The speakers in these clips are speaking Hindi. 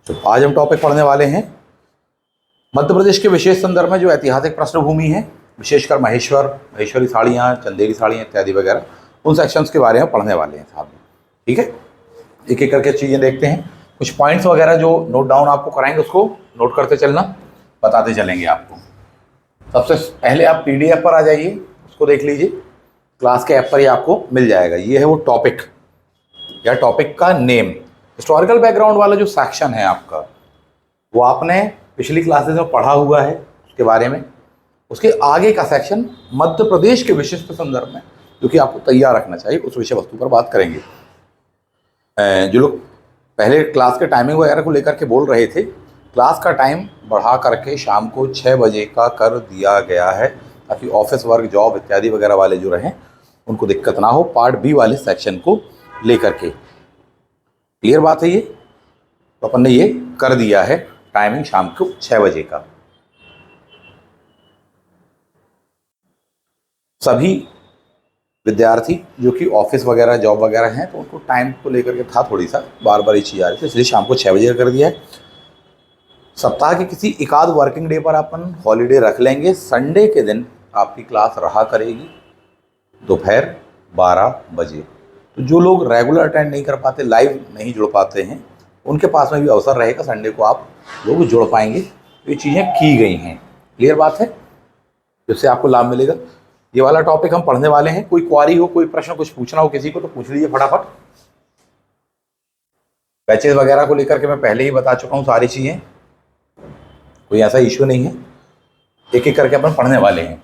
तो आज हम टॉपिक पढ़ने वाले हैं मध्य प्रदेश के विशेष संदर्भ में जो ऐतिहासिक पृष्ठभूमि है, विशेषकर महेश्वरी साड़ियाँ, चंदेरी साड़ियाँ इत्यादि वगैरह, उन सेक्शंस के बारे में पढ़ने वाले हैं साहब। ठीक है, एक एक करके चीज़ें देखते हैं। कुछ पॉइंट्स वगैरह जो नोट डाउन आपको कराएंगे उसको नोट करते चलना, बताते चलेंगे आपको। सबसे पहले आप PDF पर आ जाइए, उसको देख लीजिए, क्लास के ऐप पर ही आपको मिल जाएगा। ये है वो टॉपिक या टॉपिक का नेम। हिस्टोरिकल बैकग्राउंड वाला जो सेक्शन है आपका, वो आपने पिछली क्लासेस में पढ़ा हुआ है उसके बारे में। उसके आगे का सेक्शन मध्य प्रदेश के विशिष्ट संदर्भ में, जो कि आपको तैयार रखना चाहिए, उस विषय वस्तु पर बात करेंगे। जो लोग पहले क्लास के टाइमिंग वगैरह को लेकर के बोल रहे थे, क्लास का टाइम बढ़ा करके शाम को 6 बजे का कर दिया गया है, ताकि ऑफिस वर्क, जॉब इत्यादि वगैरह वाले जो रहें उनको दिक्कत ना हो, पार्ट बी वाले सेक्शन को लेकर के। क्लियर बात है ये? तो अपन ने ये कर दिया है टाइमिंग शाम को 6 बजे का। सभी विद्यार्थी जो कि ऑफिस वगैरह, जॉब वगैरह हैं, तो उनको टाइम को लेकर के था थोड़ी सा, बार बार ये चीज़ आ रही थी, इसलिए शाम को 6 बजे का कर दिया है। सप्ताह के किसी एकाध वर्किंग डे पर अपन हॉलीडे रख लेंगे। संडे के दिन आपकी क्लास रहा करेगी दोपहर 12 बजे। तो जो लोग रेगुलर अटेंड नहीं कर पाते, लाइव नहीं जुड़ पाते हैं, उनके पास में भी अवसर रहेगा, संडे को आप लोग जुड़ पाएंगे। तो ये चीज़ें की गई हैं। क्लियर बात है? जिससे आपको लाभ मिलेगा। ये वाला टॉपिक हम पढ़ने वाले हैं। कोई क्वारी हो, कोई प्रश्न, कुछ पूछना हो किसी को, तो पूछ लीजिए फटाफट। बैचेज वगैरह को लेकर के मैं पहले ही बता चुका हूँ सारी चीज़ें, कोई ऐसा इश्यू नहीं है। एक एक करके अपन पढ़ने वाले हैं।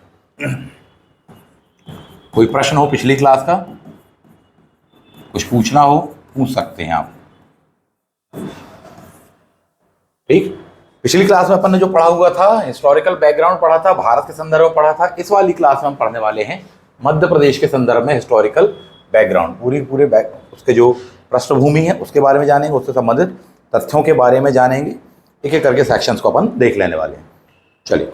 कोई प्रश्न हो पिछली क्लास का, कुछ पूछना हो, पूछ सकते हैं आप। ठीक, पिछली क्लास में अपन ने जो पढ़ा हुआ था, हिस्टोरिकल बैकग्राउंड पढ़ा था, भारत के संदर्भ में पढ़ा था। इस वाली क्लास में हम पढ़ने वाले हैं मध्य प्रदेश के संदर्भ में हिस्टोरिकल बैकग्राउंड। पूरे उसके जो पृष्ठभूमि है उसके बारे में जानेंगे, उससे संबंधित तथ्यों के बारे में जानेंगे। एक एक करके सेक्शंस को अपन देख लेने वाले हैं। चलिए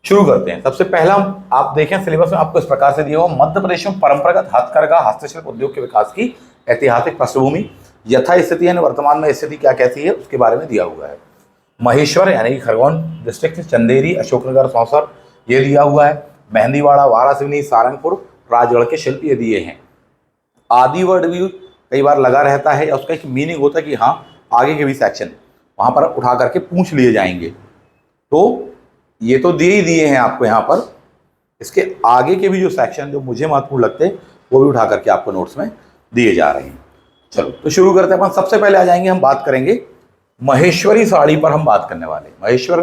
शुरू करते हैं। सबसे पहला आप देखें, सिलेबस में आपको इस प्रकार से दिया हुआ, मध्य प्रदेश में परंपरागत हथकरघा हस्तशिल्प उद्योग के विकास की ऐतिहासिक पृष्ठभूमि, यथा स्थिति यानी वर्तमान में स्थिति क्या कैसी है उसके बारे में दिया हुआ है। महेश्वर यानी कि खरगोन डिस्ट्रिक्ट, चंदेरी, अशोकनगर, सौंसर ये दिया हुआ है। मेहंदीवाड़ा, वारासिवनी, सारंगपुर, राजगढ़ के शिल्प ये दिए हैं। आदि वर्ड भी कई बार लगा रहता है, या उसका एक मीनिंग होता है कि हाँ आगे के भी सेक्शन वहाँ पर उठा करके पूछ लिए जाएंगे। तो ये तो दिए ही दिए हैं आपको यहाँ पर, इसके आगे के भी जो सेक्शन जो मुझे महत्वपूर्ण लगते हैं वो भी उठा करके आपको नोट्स में दिए जा रहे हैं। चलो तो शुरू करते हैं अपन। सबसे पहले आ जाएंगे, हम बात करेंगे महेश्वरी साड़ी पर हम बात करने वाले हैं। महेश्वर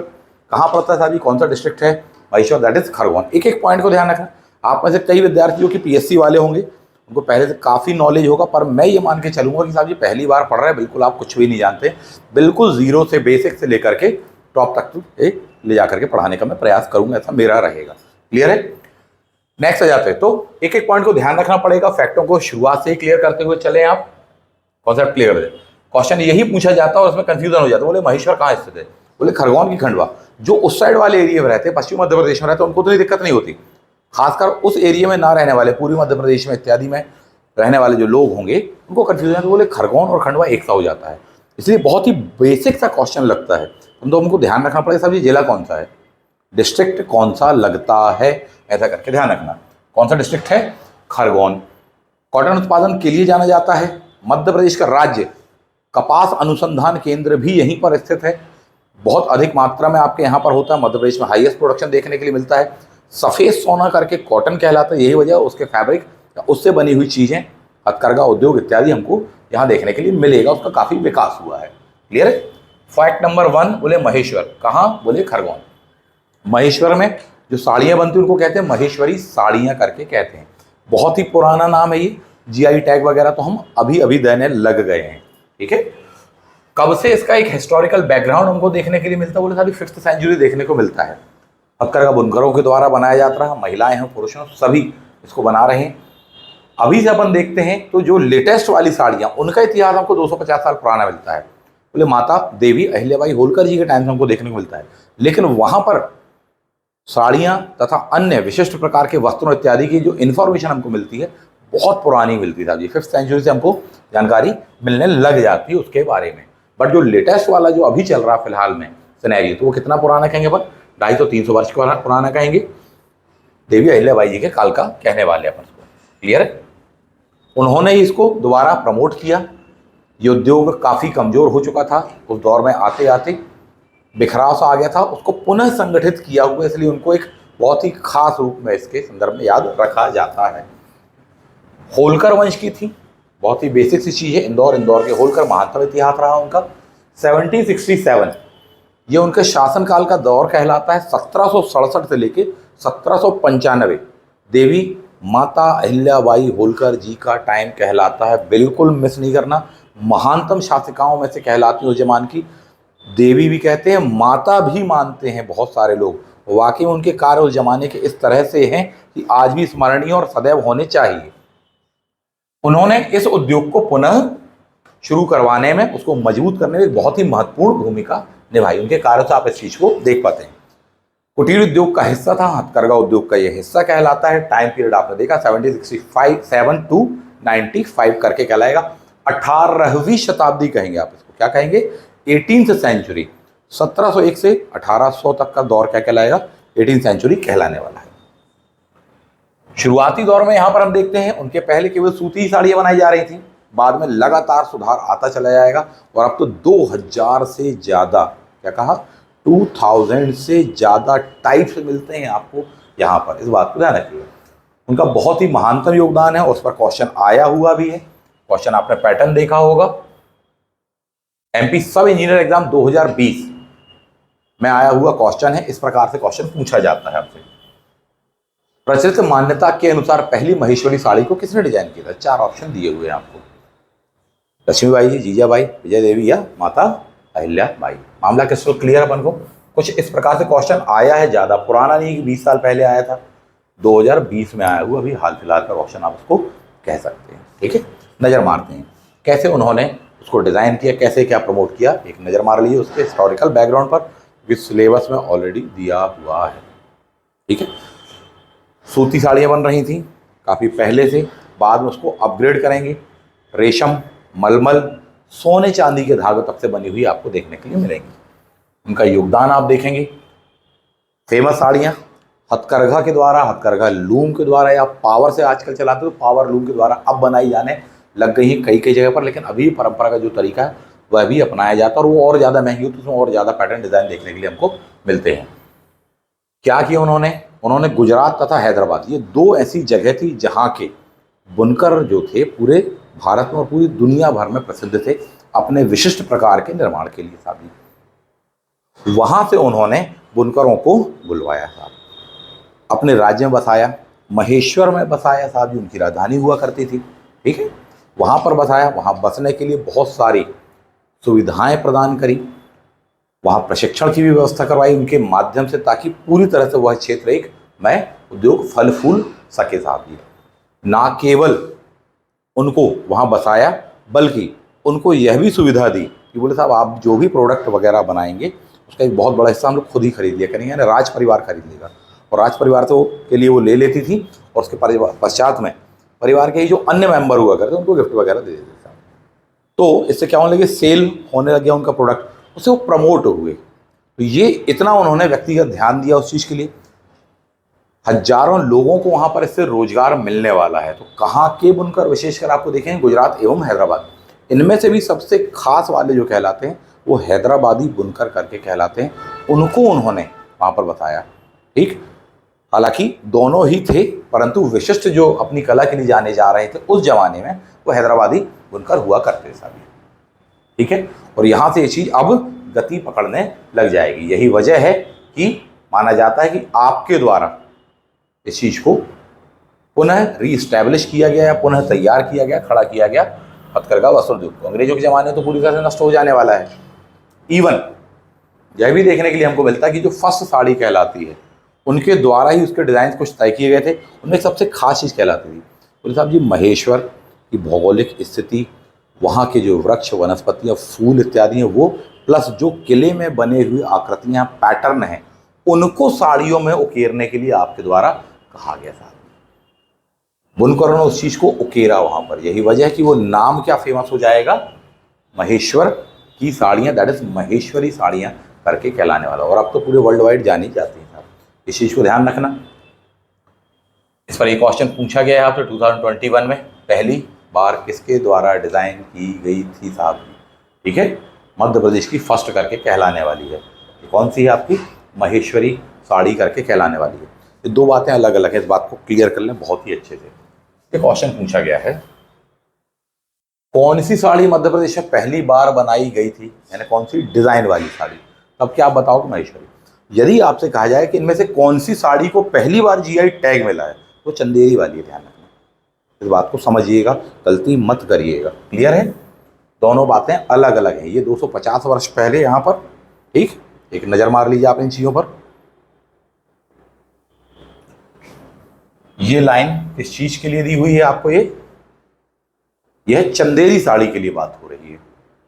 कहाँ पड़ता है साहब, कौन सा डिस्ट्रिक्ट है? Maheshwar that is Khargone. एक एक पॉइंट को ध्यान रखना। आप में से कई विद्यार्थी जो कि PSC वाले होंगे, उनको पहले से काफ़ी नॉलेज होगा, पर मैं ये मान के चलूँगा कि साहब जी पहली बार पढ़ रहे हैं, बिल्कुल आप कुछ भी नहीं जानते। बिल्कुल जीरो से, बेसिक से लेकर के टॉप तक ले जा करके पढ़ाने का मैं प्रयास करूँगा, ऐसा मेरा रहेगा। क्लियर है? नेक्स्ट आ जाते हैं। तो एक एक पॉइंट को ध्यान रखना पड़ेगा। फैक्टों को शुरुआत से ही क्लियर करते हुए चले आप, कॉन्सेप्ट क्लियर है। क्वेश्चन यही पूछा जाता है और उसमें कंफ्यूजन हो जाता है। बोले महेश्वर कहाँ स्थित है? बोले खरगोन की खंडवा। जो उस साइड वाले एरिया में रहते हैं, पश्चिम मध्य प्रदेश में रहते हैं, उनको तो दिक्कत नहीं होती। खासकर उस एरिया में ना रहने वाले, पूर्वी मध्य प्रदेश में इत्यादि में रहने वाले जो लोग होंगे, उनको कंफ्यूजन है। तो बोले खरगोन और खंडवा एक सा हो जाता है। इसलिए बहुत ही बेसिक सा क्वेश्चन लगता है, तो हमको ध्यान रखना पड़ेगा साहब जी जिला कौन सा है, डिस्ट्रिक्ट कौन सा लगता है, ऐसा करके ध्यान रखना। कौन सा डिस्ट्रिक्ट है? खरगोन। कॉटन उत्पादन के लिए जाना जाता है। मध्य प्रदेश का राज्य कपास अनुसंधान केंद्र भी यहीं पर स्थित है। बहुत अधिक मात्रा में आपके यहाँ पर होता है। मध्य प्रदेश में हाईएस्ट प्रोडक्शन देखने के लिए मिलता है। सफ़ेद सोना करके कॉटन कहलाता है, यही वजह उसके फैब्रिक, उससे बनी हुई चीज़ें, हथकरघा उद्योग इत्यादि हमको यहाँ देखने के लिए मिलेगा। उसका काफ़ी विकास हुआ है। क्लियर है? फैक्ट नंबर 1, बोले महेश्वर कहाँ? बोले खरगोन। महेश्वर में जो साड़ियाँ बनती हैं उनको कहते हैं महेश्वरी साड़ियाँ करके कहते हैं। बहुत ही पुराना नाम है ये। GI टैग वगैरह तो हम अभी अभी देने लग गए हैं। ठीक है? कब से इसका एक हिस्टोरिकल बैकग्राउंड हमको देखने के लिए मिलता है? बोले साहब 5th सेंचुरी देखने को मिलता है। हथकरघा बुनकरों के द्वारा बनाया जाता है। महिलाएं हैं, पुरुष हैं, सभी इसको बना रहे हैं। अभी से अपन देखते हैं तो जो लेटेस्ट वाली साड़ियाँ, उनका इतिहास हमको 250 साल पुराना मिलता है। बोले माता देवी अहिल्याबाई होलकर जी के टाइम से हमको देखने को मिलता है। लेकिन वहाँ पर साड़ियाँ तथा अन्य विशिष्ट प्रकार के वस्त्रों इत्यादि की जो इन्फॉर्मेशन हमको मिलती है बहुत पुरानी मिलती है। 5th सेंचुरी से हमको जानकारी मिलने लग जाती है उसके बारे में। बट जो लेटेस्ट वाला जो अभी चल रहा फिलहाल में सिनेरियो, तो वो कितना पुराना कहेंगे अपन, 250-300 वर्ष पुराना कहेंगे। देवी अहिल्याबाई जी के काल का कहने वाले अपन इसको, क्लियर है। उन्होंने इसको दोबारा प्रमोट किया। ये उद्योग काफ़ी कमज़ोर हो चुका था उस दौर में, आते आते बिखराव सा आ गया था, उसको पुनः संगठित किया हुआ, इसलिए उनको एक बहुत ही खास रूप में इसके संदर्भ में याद रखा जाता है। होलकर वंश की थी, बहुत ही बेसिक सी चीज़ है। इंदौर के होलकर महानतम इतिहास रहा उनका। 1767 ये उनके शासनकाल का दौर कहलाता है। 1767 से लेके 1795 देवी माता अहिल्याबाई होलकर जी का टाइम कहलाता है, बिल्कुल मिस नहीं करना। महानतम शासिकाओं में से कहलाती है उस जमाने की। देवी भी कहते हैं, माता भी मानते हैं बहुत सारे लोग। वाकई में उनके कार्य उस जमाने के इस तरह से हैं कि आज भी स्मरणीय और सदैव होने चाहिए। उन्होंने इस उद्योग को पुनः शुरू करवाने में, उसको मजबूत करने में बहुत ही महत्वपूर्ण भूमिका निभाई। उनके कार्यों से आप इस चीज को देख पाते हैं। कुटीर उद्योग का हिस्सा था, हथकरघा उद्योग का यह हिस्सा कहलाता है। टाइम पीरियड आपने देखा 1767 to 95 करके कहलाएगा। 18वीं शताब्दी कहेंगे आप इसको, क्या कहेंगे, 18th सेंचुरी। 1701 से 1800 तक का दौर क्या कहलाएगा, 18th सेंचुरी कहलाने वाला है। शुरुआती दौर में यहां पर हम देखते हैं उनके पहले केवल सूती साड़ियां बनाई जा रही थी, बाद में लगातार सुधार आता चला जाएगा और अब तो 2000 से ज्यादा, क्या कहा, 2000 से ज्यादा टाइप्स मिलते हैं आपको यहाँ पर। इस बात को ध्यान रखिएगा। उनका बहुत ही महानतम योगदान है, उस पर क्वेश्चन आया हुआ भी है। क्वेश्चन आपने पैटर्न देखा होगा, एमपी सब इंजीनियर एग्जाम 2020 में आया हुआ क्वेश्चन है। इस प्रकार से क्वेश्चन पूछा जाता है आपसे। प्रचलित मान्यता के अनुसार पहली महेश्वरी साड़ी को किसने डिजाइन किया था? 4 ऑप्शन दिए हुए हैं आपको, लक्ष्मीबाई जी, जीजाबाई, विजय देवी या माता अहिल्याबाई। मामला किसको क्लियर अपन को? कुछ इस प्रकार से क्वेश्चन आया है, ज्यादा पुराना नहीं कि 20 साल पहले आया था, 2020 में आया हुआ अभी हाल फिलहाल का क्वेश्चन आप उसको कह सकते हैं। ठीक है, नजर मारते हैं कैसे उन्होंने उसको डिजाइन किया, कैसे क्या प्रमोट किया। एक नजर मार लीजिए उसके हिस्टोरिकल बैकग्राउंड पर, जिस सिलेबस में ऑलरेडी दिया हुआ है। ठीक है, सूती साड़ियाँ बन रही थी काफ़ी पहले से, बाद में उसको अपग्रेड करेंगे। रेशम, मलमल, सोने चांदी के धागे तक से बनी हुई आपको देखने के लिए मिलेंगी। उनका योगदान आप देखेंगे। फेमस साड़ियाँ हथकरघा के द्वारा, हथकरघा लूम के द्वारा, या पावर से आजकल चलाते हो पावर लूम के द्वारा अब बनाई जाने लग गई हैं कई जगह पर, लेकिन अभी परंपरा का जो तरीका है वह भी अपनाया जाता है और वो और ज़्यादा महंगी होती है, उसमें और ज़्यादा पैटर्न डिज़ाइन देखने के लिए हमको मिलते हैं। क्या किया उन्होंने गुजरात तथा हैदराबाद, ये 2 ऐसी जगह थी जहाँ के बुनकर जो थे पूरे भारत में और पूरी दुनिया भर में प्रसिद्ध थे अपने विशिष्ट प्रकार के निर्माण के लिए साहब। वहाँ से उन्होंने बुनकरों को बुलवाया साहब, अपने राज्य में बसाया। महेश्वर में बसाया साहब, जी उनकी राजधानी हुआ करती थी। ठीक है, वहाँ पर बसाया। वहाँ बसने के लिए बहुत सारी सुविधाएं प्रदान करी, वहाँ प्रशिक्षण की भी व्यवस्था करवाई उनके माध्यम से, ताकि पूरी तरह से वह क्षेत्र एक में उद्योग फल फूल सके साहब जी। ना केवल उनको वहाँ बसाया, बल्कि उनको यह भी सुविधा दी कि बोले साहब आप जो भी प्रोडक्ट वगैरह बनाएंगे उसका एक बहुत बड़ा हिस्सा हम लोग खुद ही खरीद लिया करेंगे, यानी राज परिवार खरीद लेगा। और राज परिवार तो के लिए वो ले लेती थी और उसके पश्चात में परिवार के ही जो अन्य मेंबर हुआ करते उनको गिफ्ट वगैरह दे देते थे। तो इससे क्या होने लगे, सेल होने लग गया उनका प्रोडक्ट, उससे वो प्रमोट हुए। तो ये इतना उन्होंने व्यक्तिगत ध्यान दिया उस चीज़ के लिए, हजारों लोगों को वहाँ पर इससे रोजगार मिलने वाला है। तो कहाँ के बुनकर विशेषकर आपको देखेंगे, गुजरात एवं हैदराबाद। इनमें से भी सबसे खास वाले जो कहलाते हैं वो हैदराबादी बुनकर करके कहलाते हैं। उनको उन्होंने वहाँ पर बताया। ठीक, हालांकि दोनों ही थे, परंतु विशिष्ट जो अपनी कला के लिए जाने जा रहे थे उस जमाने में वो हैदराबादी बुनकर हुआ करते थे सभी। ठीक है, और यहाँ से ये चीज़ अब गति पकड़ने लग जाएगी। यही वजह है कि माना जाता है कि आपके द्वारा इस चीज़ को पुनः रीस्टैब्लिश किया गया या पुनः तैयार किया गया, खड़ा किया गया हथकरघा वस्त्र उद्योग को। अंग्रेजों के ज़माने में तो पूरी तरह से नष्ट हो जाने वाला है। इवन यह भी देखने के लिए हमको मिलता है कि जो फर्स्ट साड़ी कहलाती है उनके द्वारा ही उसके डिज़ाइन कुछ तय किए गए थे। उनमें सबसे खास चीज़ कहलाती थी, बोले साहब जी, महेश्वर की भौगोलिक स्थिति, वहाँ के जो वृक्ष, वनस्पतियाँ, फूल इत्यादि हैं वो, प्लस जो किले में बने हुए आकृतियाँ, पैटर्न हैं, उनको साड़ियों में उकेरने के लिए आपके द्वारा कहा गया था। बुनकरों ने उस चीज़ को उकेरा वहाँ पर। यही वजह है कि वो नाम क्या फेमस हो जाएगा, महेश्वर की साड़ियाँ, दैट इज महेश्वरी साड़ियाँ करके कहलाने वाला। और अब तो पूरे वर्ल्ड वाइड जानी जाती हैं साहब, इस चीज़ को ध्यान रखना। इस पर एक क्वेश्चन पूछा गया है आपसे 2021 में, पहली बार किसके द्वारा डिज़ाइन की गई थी साहब? ठीक है, मध्य प्रदेश की फर्स्ट करके कहलाने वाली है। ये कौन सी है आपकी? महेश्वरी साड़ी करके कहलाने वाली है। ये दो बातें अलग अलग है, इस बात को क्लियर कर लें बहुत ही अच्छे से। ये क्वेश्चन पूछा गया है, कौन सी साड़ी मध्य प्रदेश में पहली बार बनाई गई थी, यानी कौन सी डिजाइन वाली साड़ी? तब क्या आप बताओगे? महेश्वरी। यदि आपसे कहा जाए कि इनमें से कौन सी साड़ी को पहली बार जीआई टैग मिला है, तो चंदेरी वाली है। ध्यान रखना, इस बात को समझिएगा, गलती मत करिएगा। क्लियर है? दोनों बातें अलग अलग हैं। ये 250 वर्ष पहले यहाँ पर, ठीक, एक नजर मार लीजिए आप इन चीजों पर। ये लाइन किस चीज के लिए दी हुई है आपको? यह चंदेरी साड़ी के लिए बात हो रही है।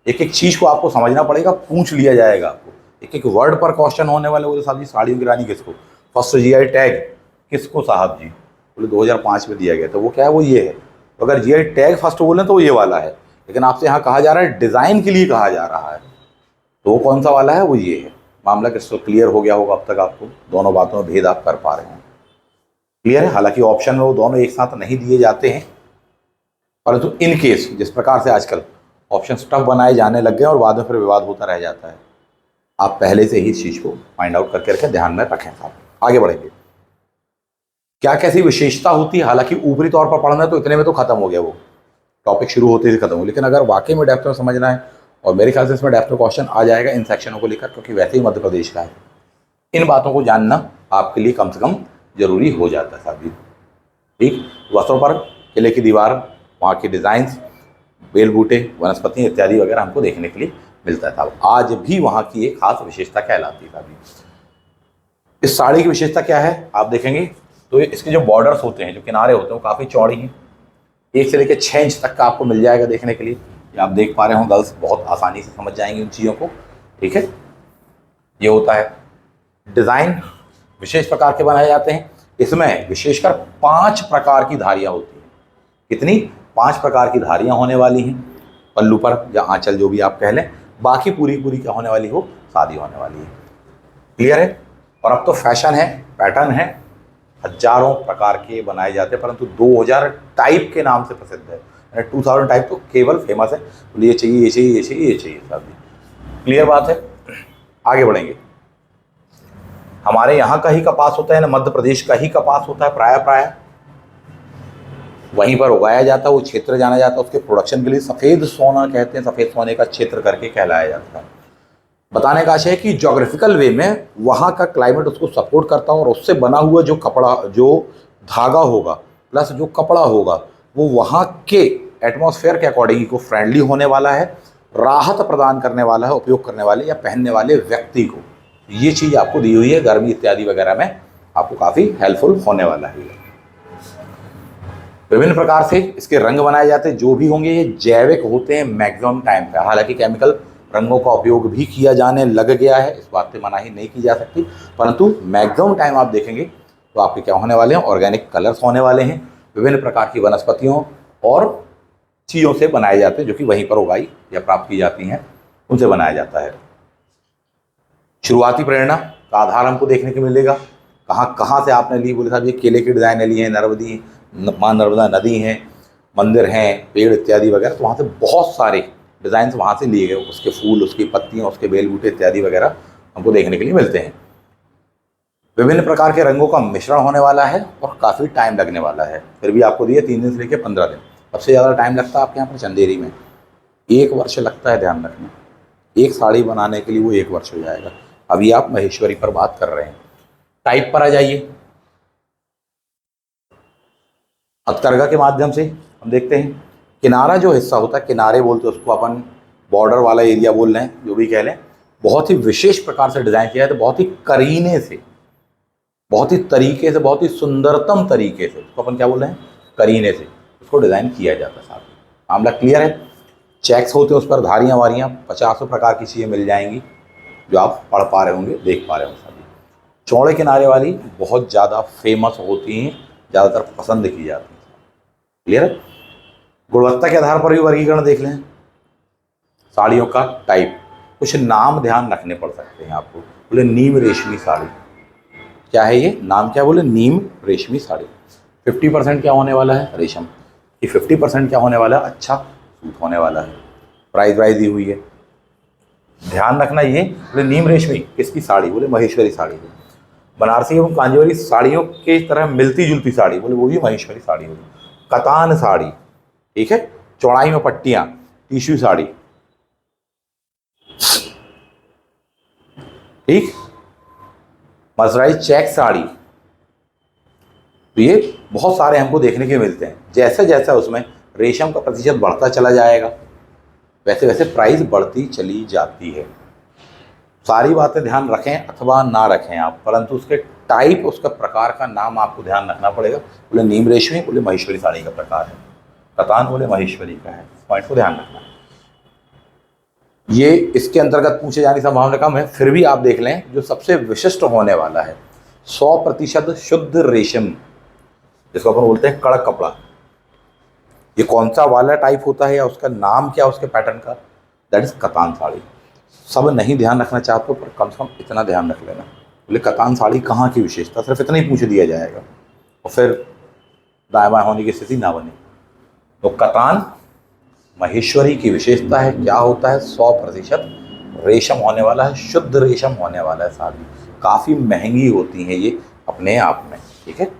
एक एक चीज को आपको समझना पड़ेगा, पूछ लिया जाएगा आपको, एक एक वर्ड पर क्वेश्चन होने वाले। बोले साहब जी साड़ियों की रानी किसको? फर्स्ट जीआई टैग किसको साहब जी? बोले 2005 में दिया गया। तो वो क्या है? वो ये है। तो अगर जीआई टैग फर्स्ट बोले तो ये वाला है, लेकिन आपसे यहाँ कहा जा रहा है डिजाइन के लिए कहा जा रहा है, तो वो कौन सा वाला है? वो ये है। मामला क्रिस्टल क्लियर हो गया होगा अब तक आपको, दोनों बातों में भेद आप कर पा रहे हैं। क्लियर है? हालांकि ऑप्शन में वो दोनों एक साथ नहीं दिए जाते हैं, परंतु इन केस जिस प्रकार से आजकल ऑप्शन टफ बनाए जाने लग गए और बाद में फिर विवाद होता रह जाता है, आप पहले से ही इस चीज को फाइंड आउट करके रखें, ध्यान में रखें साहब। आगे बढ़ेंगे। क्या कैसी विशेषता होती है? हालांकि ऊपरी तौर पर पढ़ना है तो इतने में तो खत्म हो गया, वो टॉपिक शुरू होते ही खत्म हो, लेकिन अगर वाकई में डेप्थ में समझना है, और मेरे ख्याल से इसमें डेप्थ में क्वेश्चन आ जाएगा इन सेक्शनों को लेकर, क्योंकि वैसे ही मध्य प्रदेश का है, इन बातों को जानना आपके लिए कम से कम जरूरी हो जाता है साहब जी। ठीक, वस्त्रों पर किले की दीवार, वहाँ की डिजाइन्स, बेल बूटे, वनस्पति इत्यादि वगैरह हमको देखने के लिए मिलता है साहब। आज भी वहाँ की एक खास विशेषता कहलाती है साहब। इस साड़ी की विशेषता क्या है आप देखेंगे तो इसके जो बॉर्डर्स होते हैं, जो किनारे होते हैं, वो काफ़ी चौड़ी हैं। 1 से लेकर 6 इंच तक का आपको मिल जाएगा देखने के लिए। ये आप देख पा रहे हो, गर्ल्स बहुत आसानी से समझ जाएंगे उन चीज़ों को। ठीक है, ये होता है। डिज़ाइन विशेष प्रकार के बनाए जाते हैं। इसमें विशेषकर 5 प्रकार की धारियाँ होती हैं। कितनी? 5 प्रकार की धारियाँ होने वाली हैं पल्लू पर या आंचल, जो भी आप कह लें। बाकी पूरी पूरी क्या होने वाली हो? सादी होने वाली है। क्लियर है? और अब तो फैशन है, पैटर्न है, हजारों प्रकार के बनाए जाते हैं, परंतु 2000 टाइप के नाम से प्रसिद्ध है। 2000 टाइप तो केवल फेमस है, तो ये चाहिए, ये चाहिए, ये चाहिए, ये चाहिए साहब। क्लियर बात है? आगे बढ़ेंगे। हमारे यहाँ का ही कपास होता है ना, मध्य प्रदेश का ही कपास होता है प्राय प्राय, वहीं पर उगाया जाता है। वो क्षेत्र जाना जाता है उसके प्रोडक्शन के लिए, सफ़ेद सोना कहते हैं, सफ़ेद सोने का क्षेत्र करके कहलाया जाता है। बताने का आशय है कि ज्योग्राफिकल वे में वहाँ का क्लाइमेट उसको सपोर्ट करता है, और उससे बना हुआ जो कपड़ा, जो धागा होगा प्लस जो कपड़ा होगा, वो वहाँ के एटमॉस्फेयर के अकॉर्डिंग इको फ्रेंडली होने वाला है, राहत प्रदान करने वाला है उपयोग करने वाले या पहनने वाले व्यक्ति को। ये चीज़ आपको दी हुई है, गर्मी इत्यादि वगैरह में आपको काफ़ी हेल्पफुल होने वाला है। विभिन्न प्रकार से इसके रंग बनाए जाते हैं, जो भी होंगे ये जैविक होते हैं मैक्सिमम टाइम पे। हालांकि केमिकल रंगों का उपयोग भी किया जाने लग गया है, इस बात से मनाही नहीं की जा सकती, परंतु मैक्सिमम टाइम आप देखेंगे तो आपके क्या होने वाले हैं? ऑर्गेनिक कलर्स होने वाले हैं। विभिन्न प्रकार की वनस्पतियों और चीज़ों से बनाए जाते हैं, जो कि वहीं पर उगाई या प्राप्त की जाती हैं, उनसे बनाया जाता है। शुरुआती प्रेरणा का आधार हमको देखने को मिलेगा। कहाँ कहाँ से आपने ली? बोले साहब ये केले की डिज़ाइन ली है, नर्मदी माँ नर्मदा नदी हैं, मंदिर हैं, पेड़ इत्यादि वगैरह, तो वहाँ से बहुत सारे डिज़ाइन वहाँ से लिए गए। उसके फूल, उसकी पत्तियाँ, उसके बेल बूटे इत्यादि वगैरह हमको देखने के लिए मिलते हैं। विभिन्न प्रकार के रंगों का मिश्रण होने वाला है और काफ़ी टाइम लगने वाला है। फिर भी आपको दिए 3 दिन से लेकर 15 दिन। सबसे ज़्यादा टाइम लगता है आपके यहाँ पर चंदेरी में, 1 वर्ष लगता है। ध्यान रखना, एक साड़ी बनाने के लिए वो 1 वर्ष हो जाएगा। अभी आप महेश्वरी पर बात कर रहे हैं। टाइप पर आ जाइए। हथकरघा के माध्यम से हम देखते हैं किनारा जो हिस्सा होता है, किनारे बोलते हैं उसको अपन, बॉर्डर वाला एरिया बोल रहे हैं, जो भी कह लें, बहुत ही विशेष प्रकार से डिज़ाइन किया है। तो बहुत ही करीने से, बहुत ही तरीके से, बहुत ही सुंदरतम तरीके से, उसको अपन क्या बोल रहे हैं? करीने से उसको डिज़ाइन किया जाता है साहब। मामला क्लियर है? चेक्स होते हैं उस पर, धारियाँ वारियाँ, 50 प्रकार की चीज़ें मिल जाएंगी जो आप पढ़ पा रहे होंगे, देख पा रहे होंगे साहब। चौड़े किनारे वाली बहुत ज़्यादा फेमस होती हैं, ज़्यादातर पसंद की जाती हैं। क्लियर है? गुणवत्ता के आधार पर भी वर्गीकरण देख लें। साड़ियों का टाइप, कुछ नाम ध्यान रखने पड़ सकते हैं आपको। बोले नीम रेशमी साड़ी, क्या है ये नाम, क्या बोले नीम रेशमी साड़ी। 50% क्या होने वाला है, रेशम की 50% क्या होने वाला है, अच्छा सूत होने वाला है। प्राइस वाइज दी हुई है, ध्यान रखना ये। बोले नीम रेशमी किसकी साड़ी, बोले महेश्वरी साड़ी। बनारसी एवं कांजीवरी साड़ियों के तरह मिलती जुलती साड़ी, बोले वो भी महेश्वरी साड़ी होगी। कतान साड़ी, ठीक है, चौड़ाई में पट्टियां, टिश्यू साड़ी, ठीक। मसराइज चेक साड़ी, तो ये बहुत सारे हमको देखने के मिलते हैं। जैसे जैसे उसमें रेशम का प्रतिशत बढ़ता चला जाएगा वैसे वैसे प्राइस बढ़ती चली जाती है। सारी बातें ध्यान रखें अथवा ना रखें आप, परंतु उसके टाइप, उसका प्रकार का नाम आपको ध्यान रखना पड़ेगा। बोले नीम रेशमी, बोले महेश्वरी साड़ी का प्रकार है। कतान, बोले महेश्वरी का है। इस पॉइंट को ध्यान रखना है। ये इसके अंतर्गत पूछे जाने की संभावना कम है, फिर भी आप देख लें जो सबसे विशिष्ट होने वाला है 100% शुद्ध रेशम, जिसको अपन बोलते हैं कड़क कपड़ा। ये कौन सा वाला टाइप होता है या उसका नाम क्या उसके पैटर्न का, दैट इज कतान साड़ी। सब नहीं ध्यान रखना चाहते हो पर कम से कम इतना ध्यान रख लेना। बोले कतान साड़ी कहाँ की विशेषता, सिर्फ इतना ही पूछ दिया जाएगा और फिर दाएं बाएं होने की स्थिति ना बने। तो कतान महेश्वरी की विशेषता है, क्या होता है, 100% रेशम होने वाला है, शुद्ध रेशम होने वाला है साड़ी। काफ़ी महंगी होती हैं ये अपने आप में, ठीक है।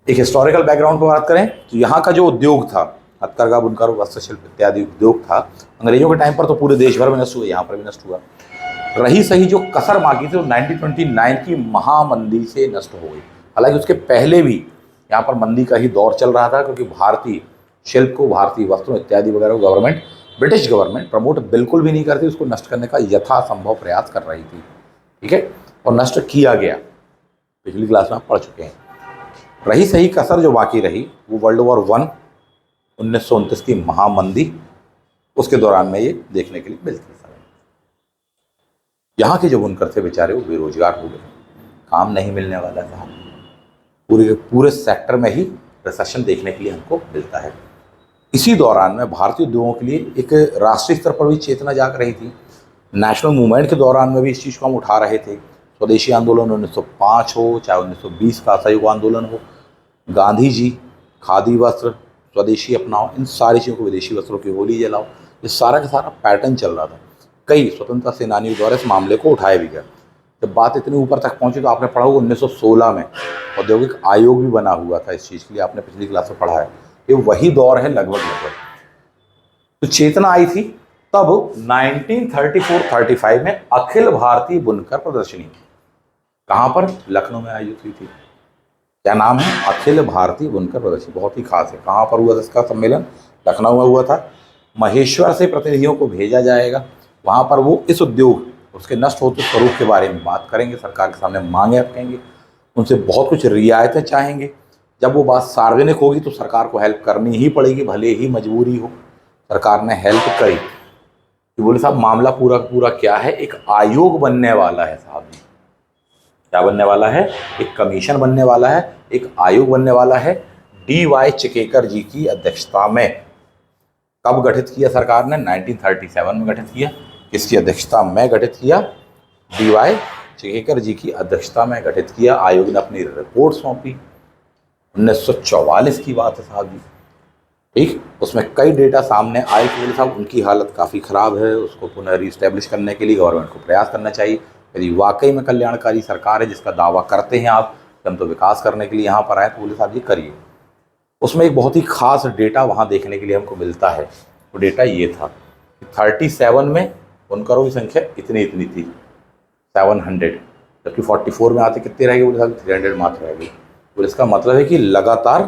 एक हिस्टोरिकल बैकग्राउंड पर बात करें तो यहाँ का जो उद्योग था, हथकरघा, बुनकर, वस्त्रशिल्प इत्यादि उद्योग था, अंग्रेजों के टाइम पर तो पूरे देश भर में नष्ट हुआ, यहाँ पर भी नष्ट हुआ। रही सही जो कसर बाकी थी वो 1929 की महामंदी से नष्ट हो गई। हालांकि उसके पहले भी यहाँ पर मंदी का ही दौर चल रहा था, क्योंकि भारतीय शिल्प को, भारतीय वस्त्रों इत्यादि वगैरह को गवर्नमेंट, ब्रिटिश गवर्नमेंट प्रमोट बिल्कुल भी नहीं करती, उसको नष्ट करने का यथासंभव प्रयास कर रही थी, ठीक है, और नष्ट किया गया। पिछली क्लास में आप पढ़ चुके हैं। रही सही कसर जो बाकी रही वो वर्ल्ड वॉर 1 1929 की महामंदी, उसके दौरान में ये देखने के लिए मिलती है। यहाँ के जो बुनकर थे बेचारे वो बेरोजगार हो गए, काम नहीं मिलने वाला था। पूरे सेक्टर में ही रिसेशन देखने के लिए हमको मिलता है। इसी दौरान में भारतीय उद्योगों के लिए एक राष्ट्रीय स्तर पर भी चेतना जाग रही थी। नेशनल मूवमेंट के दौरान में भी इस चीज़ को हम उठा रहे थे। स्वदेशी आंदोलन 1905 हो, चाहे 1920 का असहयोग आंदोलन हो, गांधी जी खादी वस्त्र स्वदेशी अपनाओ, इन सारी चीज़ों को, विदेशी वस्त्रों की होली जलाओ, ये सारा का सारा पैटर्न चल रहा था। कई स्वतंत्रता सेनानियों द्वारा इस मामले को उठाया भी गया। जब बात इतनी ऊपर तक पहुंची तो आपने पढ़ा होगा 1916 में औद्योगिक आयोग भी बना हुआ था इस चीज़ के लिए, आपने पिछली क्लास में पढ़ा है। ये वही दौर है लगभग। तो चेतना आई थी तब 1934-35 में अखिल भारतीय बुनकर प्रदर्शनी, कहाँ पर, लखनऊ में आयोजित हुई थी। क्या नाम है, अखिल भारतीय बुनकर प्रदर्शनी, बहुत ही खास है। कहाँ पर हुआ था इसका सम्मेलन, लखनऊ में हुआ था। महेश्वर से प्रतिनिधियों को भेजा जाएगा, वहाँ पर वो इस उद्योग, उसके नष्ट होते स्वरूप के बारे में बात करेंगे, सरकार के सामने मांगे रखेंगे, उनसे बहुत कुछ रियायतें चाहेंगे। जब वो बात सार्वजनिक होगी तो सरकार को हेल्प करनी ही पड़ेगी, भले ही मजबूरी हो। सरकार ने हेल्प करी कि बोले साहब मामला पूरा पूरा क्या है, एक आयोग बनने वाला है साहब, क्या बनने वाला है, एक कमीशन बनने वाला है, एक आयोग बनने वाला है, DY चिकेकर जी की अध्यक्षता में। कब गठित किया सरकार ने, 1937 में गठित किया। किसकी अध्यक्षता में गठित किया, DY चिकेकर जी की अध्यक्षता में गठित किया। आयोग ने अपनी रिपोर्ट सौंपी, 1944 की बात है साहब जी, ठीक। उसमें कई डेटा सामने आए कि बोले साहब उनकी हालत काफ़ी ख़राब है, उसको पुनः रीस्टैब्लिश करने के लिए गवर्नमेंट को प्रयास करना चाहिए। यदि वाकई में कल्याणकारी सरकार है जिसका दावा करते हैं आप, हम तो विकास करने के लिए यहाँ पर आए, तो बोले साहब ये करिए। उसमें एक बहुत ही खास डेटा वहाँ देखने के लिए हमको मिलता है। वो डेटा ये था कि 37 में बुनकरों की संख्या इतनी इतनी थी, 700, जबकि 44 में आते कितने रह गए, बोले साहब 300 मात्र रह गई। तो इसका मतलब है कि लगातार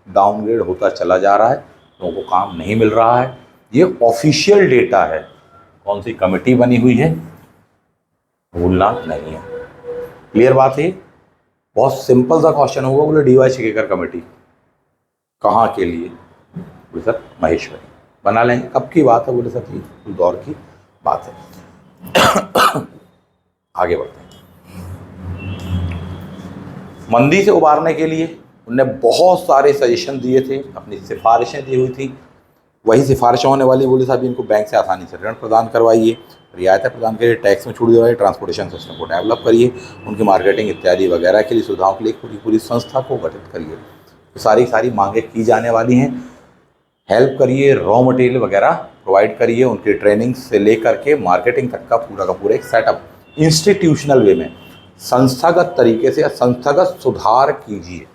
डाउनग्रेड होता चला जा रहा है, लोगों को काम नहीं मिल रहा है। ये ऑफिशियल डेटा है। कौन सी कमेटी बनी हुई है, भूलना नहीं है। क्लियर बात है। बहुत सिंपल सा क्वेश्चन होगा, बोले DY चिकेकर कमेटी कहाँ के लिए, बोले सर महेश्वरी, बना लेंगे। कब की बात है, बोले सर ये दौर की बात है। आगे बढ़ते हैं। मंदी से उबारने के लिए उनने बहुत सारे सजेशन दिए थे, अपनी सिफारिशें दी हुई थी। वही सिफारिशें होने वाली, बोले साहब इनको बैंक से आसानी से ऋण प्रदान करवाइए, रियायतें प्रदान करिए, टैक्स में छूट दिलवाइए, ट्रांसपोर्टेशन सिस्टम को डेवलप करिए, उनकी मार्केटिंग इत्यादि वगैरह के लिए सुविधाओं के लिए पूरी पूरी संस्था को गठित करिए। तो सारी मांगें की जाने वाली हैं। हेल्प करिए, रॉ मटेरियल वगैरह प्रोवाइड करिए, उनकी ट्रेनिंग से लेकर के मार्केटिंग तक का पूरा एक सेटअप इंस्टीट्यूशनल वे में संस्थागत तरीके से या संस्थागत सुधार कीजिए,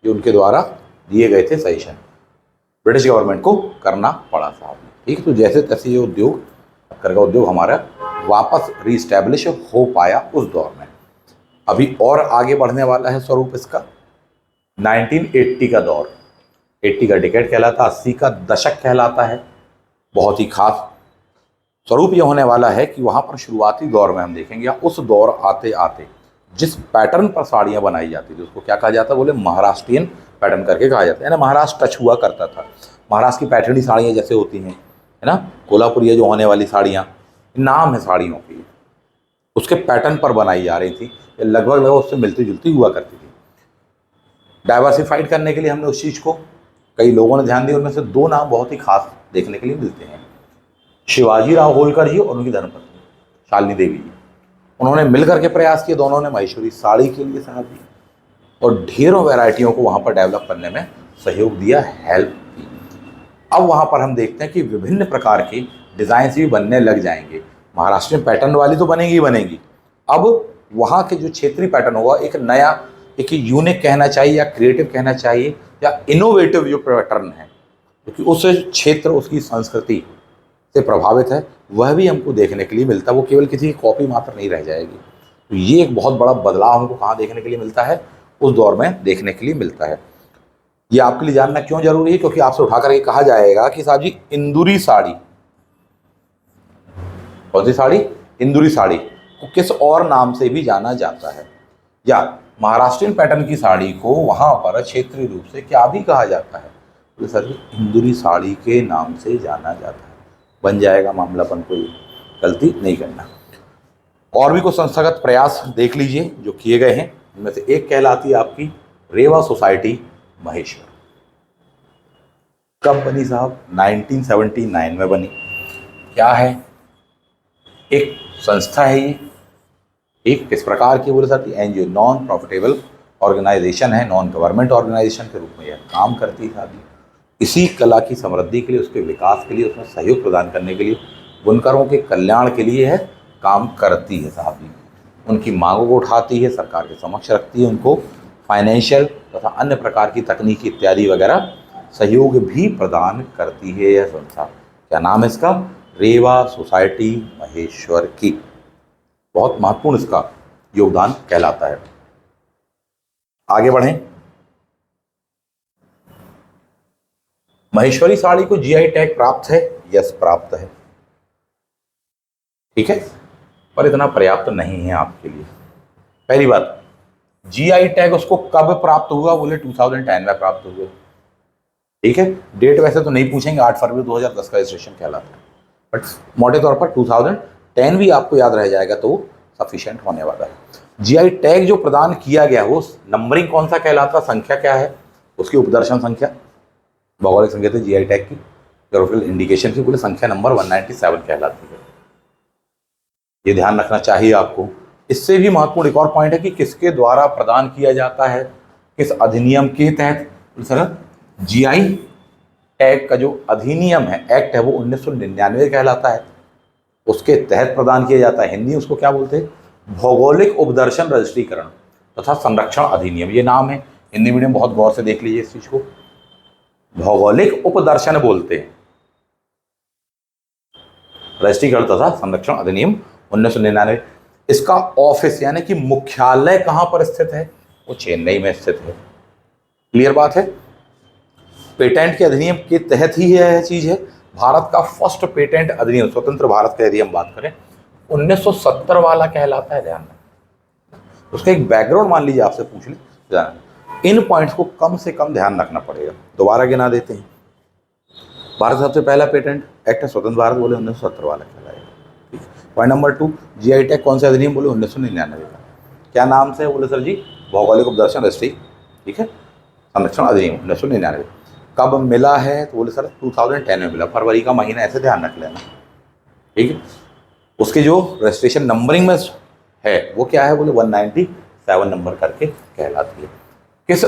जो उनके द्वारा दिए गए थे सजेशन, ब्रिटिश गवर्नमेंट को करना पड़ा साहब। ठीक है, तो जैसे तैसे ये उद्योग, कर का उद्योग हमारा वापस रीस्टैब्लिश हो पाया उस दौर में। अभी और आगे बढ़ने वाला है स्वरूप इसका 1980 का दौर, 80 का डिकेड कहलाता, 80 का दशक कहलाता है। बहुत ही खास स्वरूप यह होने वाला है कि वहाँ पर शुरुआती दौर में हम देखेंगे, या उस दौर आते आते जिस पैटर्न पर साड़ियाँ बनाई जाती थी उसको क्या कहा जाता है, बोले महाराष्ट्रियन पैटर्न करके कहा जाता है। यानी महाराष्ट्र टच हुआ करता था, महाराष्ट्र की पैटर्नी साड़ियाँ जैसे होती हैं, है ना, कोल्हापुरिया जो होने वाली साड़ियाँ, नाम है साड़ियों की, उसके पैटर्न पर बनाई जा रही थी, लगभग उससे मिलती जुलती हुआ करती थी। डाइवर्सिफाइड करने के लिए हमने उस चीज़ को कई लोगों ने ध्यान दिया, उनमें से दो नाम बहुत ही खास देखने के लिए मिलते हैं, शिवाजी राव होलकर जी और उनकी धर्मपत्नी शालिनी देवी जी। उन्होंने मिलकर के प्रयास किए, दोनों ने महेश्वरी साड़ी के लिए साथ दी और ढेरों वैरायटियों को वहाँ पर डेवलप करने में सहयोग दिया, हेल्प की। अब वहाँ पर हम देखते हैं कि विभिन्न प्रकार की डिज़ाइंस भी बनने लग जाएंगे। महाराष्ट्र पैटर्न वाली तो बनेगी ही बनेगी, अब वहाँ के जो क्षेत्रीय पैटर्न होगा एक नया, एक यूनिक कहना चाहिए या क्रिएटिव कहना चाहिए या इनोवेटिव जो पैटर्न है, क्योंकि उस क्षेत्र उसकी संस्कृति से प्रभावित है, वह भी हमको देखने के लिए मिलता है, वो केवल किसी की कॉपी मात्र नहीं रह जाएगी। तो ये एक बहुत बड़ा बदलाव हमको कहाँ देखने के लिए मिलता है, उस दौर में देखने के लिए मिलता है। ये आपके लिए जानना क्यों जरूरी है, क्योंकि आपसे उठा करके कहा जाएगा कि साहब जी इंदुरी साड़ी, कौन सी साड़ी, इंदुरी साड़ी को किस और नाम से भी जाना जाता है, या महाराष्ट्रियन पैटर्न की साड़ी को वहाँ पर क्षेत्रीय रूप से क्या भी कहा जाता है, तो सर जी इंदुरी साड़ी के नाम से जाना जाता है। बन जाएगा मामला, अपन कोई गलती नहीं करना। और भी कुछ संस्थागत प्रयास देख लीजिए जो किए गए हैं, इनमें से एक कहलाती है आपकी रेवा सोसाइटी महेश्वर। कब बनी साहब, 1979 में बनी। क्या है, एक संस्था है ये, एक किस प्रकार की, बोले साहब एनजीओ, नॉन प्रॉफिटेबल ऑर्गेनाइजेशन है, नॉन गवर्नमेंट ऑर्गेनाइजेशन के रूप में यह काम करती है साहब। इसी कला की समृद्धि के लिए, उसके विकास के लिए, उसमें सहयोग प्रदान करने के लिए, बुनकरों के कल्याण के लिए है काम करती है साहब जी। उनकी मांगों को उठाती है, सरकार के समक्ष रखती है, उनको फाइनेंशियल तथा अन्य प्रकार की तकनीकी इत्यादि वगैरह सहयोग भी प्रदान करती है यह संस्था। क्या नाम है इसका, रेवा सोसाइटी महेश्वर की। बहुत महत्वपूर्ण इसका योगदान कहलाता है। आगे बढ़ें, महेश्वरी साड़ी को जीआई टैग प्राप्त है, यस प्राप्त है, ठीक है, पर इतना पर्याप्त नहीं है आपके लिए। पहली बात, जीआई टैग उसको कब प्राप्त हुआ, बोले 2010 में प्राप्त हुआ, ठीक है। डेट वैसे तो नहीं पूछेंगे, 8 फरवरी 2010 का रजिस्ट्रेशन कहलाता है, बट मोटे तौर पर 2010 भी आपको याद रह जाएगा तो सफिशिएंट होने वाला है। जीआई टैग जो प्रदान किया गया वो नंबरिंग कौन सा कहलाता, संख्या क्या है उसकी, उपदर्शन संख्या, भौगोलिक संख्या थी जीआई टैग की, जोग्राफिकल इंडिकेशन की, बोले संख्या नंबर 197 कहलाती है। ये ध्यान रखना चाहिए आपको। इससे भी महत्वपूर्ण एक और पॉइंट है कि किसके द्वारा प्रदान किया जाता है, किस अधिनियम के तहत। सर जीआई टैग का जो अधिनियम है, एक्ट है, वो 1999 कहलाता है, उसके तहत प्रदान किया जाता है। हिंदी उसको क्या बोलते हैं, भौगोलिक उपदर्शन रजिस्ट्रीकरण तथा संरक्षण अधिनियम, ये नाम है। हिंदी मीडियम बहुत गौर से देख लीजिए इस चीज को, भौगोलिक उपदर्शन बोलते हैं, रजिस्ट्रीकरण तथा संरक्षण अधिनियम 1999। इसका ऑफिस यानी कि मुख्यालय कहां पर स्थित है, वो चेन्नई में स्थित है। क्लियर बात है। पेटेंट के अधिनियम के तहत ही यह चीज है। भारत का फर्स्ट पेटेंट अधिनियम, स्वतंत्र भारत का यदि हम बात करें, 1970 वाला कहलाता है, ध्यान रखना। उसका एक बैकग्राउंड मान लीजिए आपसे पूछ ले, इन पॉइंट्स को कम से कम ध्यान रखना पड़ेगा। दोबारा गिना देते हैं। भारत का सबसे पहला पेटेंट एक्ट है स्वतंत्र भारत, बोले 1970 वाला कहलाएगा, ठीक। पॉइंट नंबर 2, जीआई टैग कौन सा अधिनियम, बोले 1999 का। क्या नाम से, बोले सर जी भौगोलिक उपदर्शन रजिस्ट्री, ठीक है, संरक्षण अधिनियम 1999। कब मिला है, तो बोले सर 2010 में मिला, फरवरी का महीना, ऐसे ध्यान रख लेना, ठीक है। उसके जो रजिस्ट्रेशन नंबरिंग में है वो क्या है, बोले 197 नंबर करके कहलाती है। किस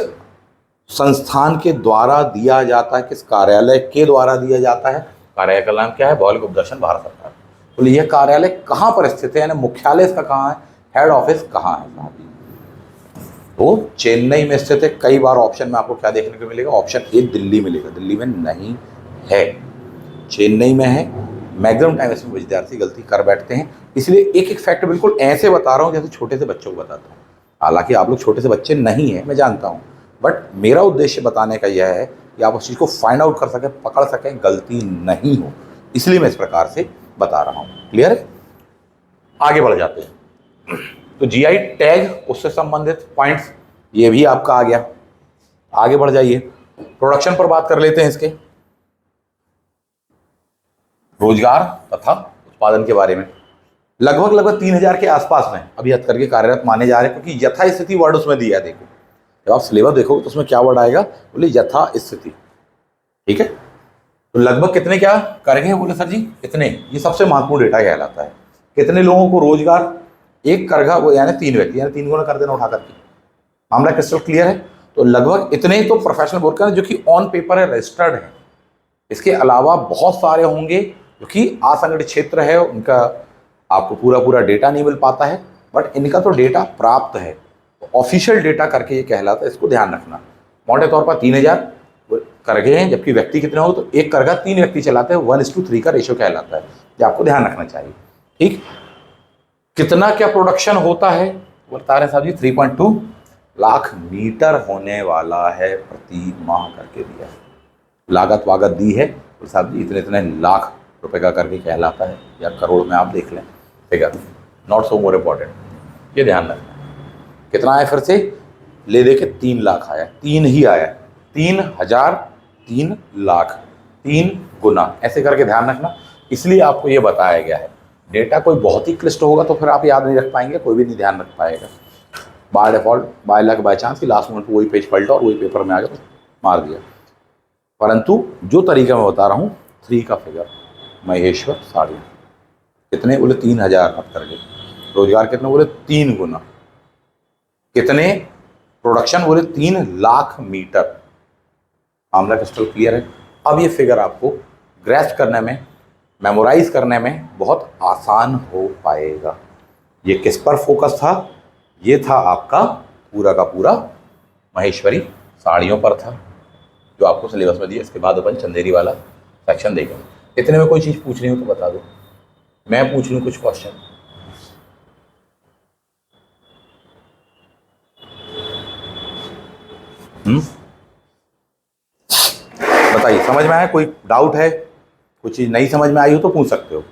संस्थान के द्वारा दिया जाता है, किस कार्यालय के द्वारा दिया जाता है, कार्यालय का नाम क्या है, भौगोलिक उपदर्शन भारत सरकार। बोले यह कार्यालय कहाँ पर स्थित है, यानी मुख्यालय इसका कहाँ है, हेड ऑफिस कहाँ है साहब, तो चेन्नई में स्थित है। कई बार ऑप्शन में आपको क्या देखने को मिलेगा, ऑप्शन ए दिल्ली मिलेगा, दिल्ली में नहीं है, चेन्नई में है। मैक्सिमम टाइम इसमें विद्यार्थी गलती कर बैठते हैं, इसलिए एक एक फैक्ट बिल्कुल ऐसे बता रहा हूँ जैसे छोटे से बच्चों को बताता हूँ। हालांकि आप लोग छोटे से बच्चे नहीं हैं, मैं जानता हूँ, बट मेरा उद्देश्य बताने का यह है कि आप उस चीज़ को फाइंड आउट कर सकें, पकड़ सकें, गलती नहीं हो, इसलिए मैं इस प्रकार से बता रहा हूँ। क्लियर है, आगे बढ़ जाते हैं। तो जीआई टैग, उससे संबंधित पॉइंट्स ये भी आपका आ गया। आगे बढ़ जाइए, प्रोडक्शन पर बात कर लेते हैं इसके, रोजगार तथा उत्पादन के बारे में। लगभग 3000 के आसपास में अभी हथकरघे कार्यरत माने जा रहे हैं, क्योंकि यथास्थिति वर्ड उसमें दिया है। देखो जब आप सिलेबस देखोगे तो उसमें क्या वर्ड आएगा, बोले यथास्थिति, ठीक है। तो लगभग कितने क्या करघे, बोले सर जी कितने, ये सबसे महत्वपूर्ण डेटा कहलाता है। कितने लोगों को रोजगार, एक करघा वो यानी 3 व्यक्ति, यानी 3 गुना कर देना उठा करके, मामला क्रिस्टल क्लियर है। तो लगभग इतने तो प्रोफेशनल वर्कर हैं जो कि ऑन पेपर है, रजिस्टर्ड है। इसके अलावा बहुत सारे होंगे जो कि असंगठित क्षेत्र है, उनका आपको पूरा डेटा नहीं मिल पाता है, बट इनका तो डेटा प्राप्त है, तो ऑफिशियल डेटा करके ये कहलाता है, इसको ध्यान रखना। मोटे तौर पर 3000 करघे हैं, जबकि व्यक्ति कितने हो, तो एक करघा 3 व्यक्ति चलाते हैं, 1:3 का रेशियो कहलाता है, ये आपको ध्यान रखना चाहिए, ठीक। कितना क्या प्रोडक्शन होता है, बता रहे साहब जी 3.2 लाख मीटर होने वाला है प्रति माह करके दिया है। लागत वागत दी है, तो साहब जी इतने लाख रुपए का करके कहलाता है, या करोड़ में आप देख लें figure, not so more important, ये ध्यान रखना। कितना आया फिर से, ले दे के 3 लाख आया, 3 ही आया, 3000, 3 लाख, 3 गुना, ऐसे करके ध्यान रखना। इसलिए आपको ये बताया गया है। डेटा कोई बहुत ही क्लिष्ट होगा तो फिर आप याद नहीं रख पाएंगे, कोई भी नहीं ध्यान रख पाएगा। By default, by luck, by chance कि लास्ट मिनट वही पेज पलटा और वही पेपर में आ गया तो मार दिया। परंतु जो तरीका मैं बता रहा हूँ, 3 का फिगर, महेश्वर साड़ी कितने, बोले 3000 अब करके, रोजगार कितने, बोले 3 गुना, कितने प्रोडक्शन, बोले 3 लाख मीटर, मामला क्रिस्टल क्लियर है। अब ये फिगर आपको ग्रैस्प करने में, मेमोराइज करने में बहुत आसान हो पाएगा। ये किस पर फोकस था, ये था आपका पूरा का पूरा महेश्वरी साड़ियों पर था, जो आपको सिलेबस में दिया। इसके बाद अपन चंदेरी वाला सेक्शन देखेंगे। इतने में कोई चीज़ पूछनी हो तो बता दो, मैं पूछ लूँ कुछ क्वेश्चन। बताइए, समझ में आया, कोई डाउट है, कुछ चीज़ नहीं समझ में आई हो तो पूछ सकते हो।